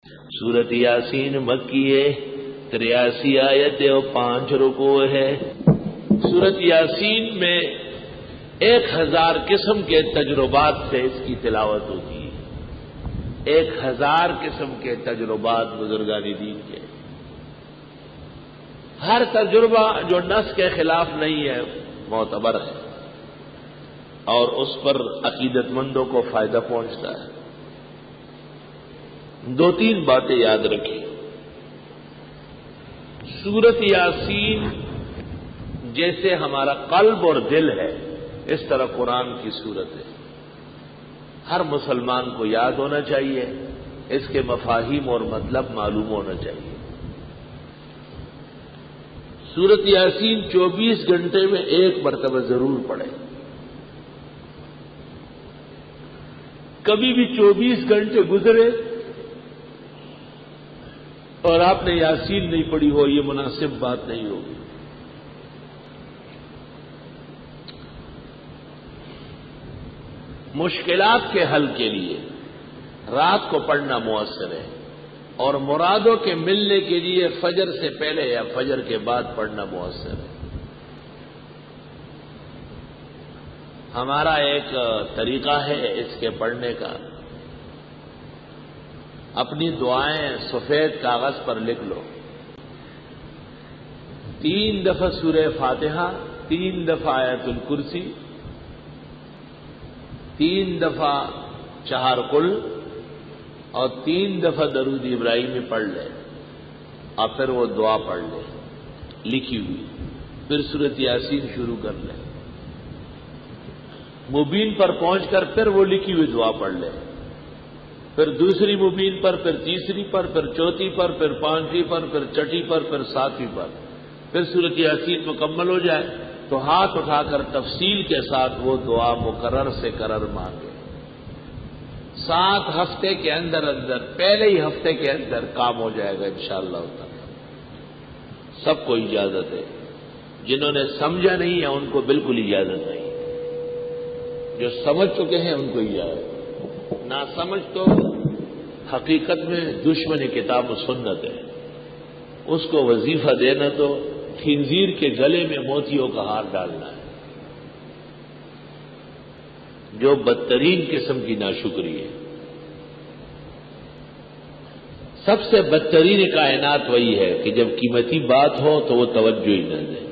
سورت یاسین مکی ہے، 83 آیتیں اور 5 رکوع ہے۔ سورت یاسین میں 1000 قسم کے تجربات سے اس کی تلاوت ہوتی ہے۔ 1000 قسم کے تجربات بزرگان دین کے، ہر تجربہ جو نص کے خلاف نہیں ہے معتبر ہے اور اس پر عقیدت مندوں کو فائدہ پہنچتا ہے۔ 2-3 باتیں یاد رکھیں۔ سورت یاسین جیسے ہمارا قلب اور دل ہے، اس طرح قرآن کی سورت ہے۔ ہر مسلمان کو یاد ہونا چاہیے، اس کے مفاہیم اور مطلب معلوم ہونا چاہیے۔ سورت یاسین 24 گھنٹے میں 1 مرتبہ ضرور پڑھیں۔ کبھی بھی 24 گھنٹے گزرے اور آپ نے یاسین نہیں پڑھی ہو، یہ مناسب بات نہیں ہوگی۔ مشکلات کے حل کے لیے رات کو پڑھنا مؤثر ہے، اور مرادوں کے ملنے کے لیے فجر سے پہلے یا فجر کے بعد پڑھنا مؤثر ہے۔ ہمارا ایک طریقہ ہے اس کے پڑھنے کا، اپنی دعائیں سفید کاغذ پر لکھ لو۔ 3 دفعہ سورہ فاتحہ، 3 دفعہ آیت الکرسی، 3 دفعہ 4 قل اور 3 دفعہ درود ابراہیمی پڑھ لے، اور پھر وہ دعا پڑھ لے لکھی ہوئی، پھر سورت یاسین شروع کر لے۔ مبین پر پہنچ کر پھر وہ لکھی ہوئی دعا پڑھ لے، پھر دوسری مبین پر، پھر تیسری پر، پھر چوتھی پر، پھر 5ویں پر، پھر 6ٹھی پر، پھر 7ویں پر، پھر سورت یاسین مکمل ہو جائے تو ہاتھ اٹھا کر تفصیل کے ساتھ وہ دعا مقرر سے قرر مانگے۔ 7 ہفتے کے اندر پہلے ہی ہفتے کے اندر کام ہو جائے گا انشاءاللہ تعالی۔ سب کو اجازت ہے، جنہوں نے سمجھا نہیں ہے ان کو بالکل اجازت نہیں، جو سمجھ چکے ہیں ان کو اجازت، نہ سمجھ تو حقیقت میں دشمن کتاب و سنت ہے، اس کو وظیفہ دینا تو خنزیر کے گلے میں موتیوں کا ہار ڈالنا ہے، جو بدترین قسم کی ناشکری ہے۔ سب سے بدترین کائنات وہی ہے کہ جب قیمتی بات ہو تو وہ توجہ ہی نہ دے۔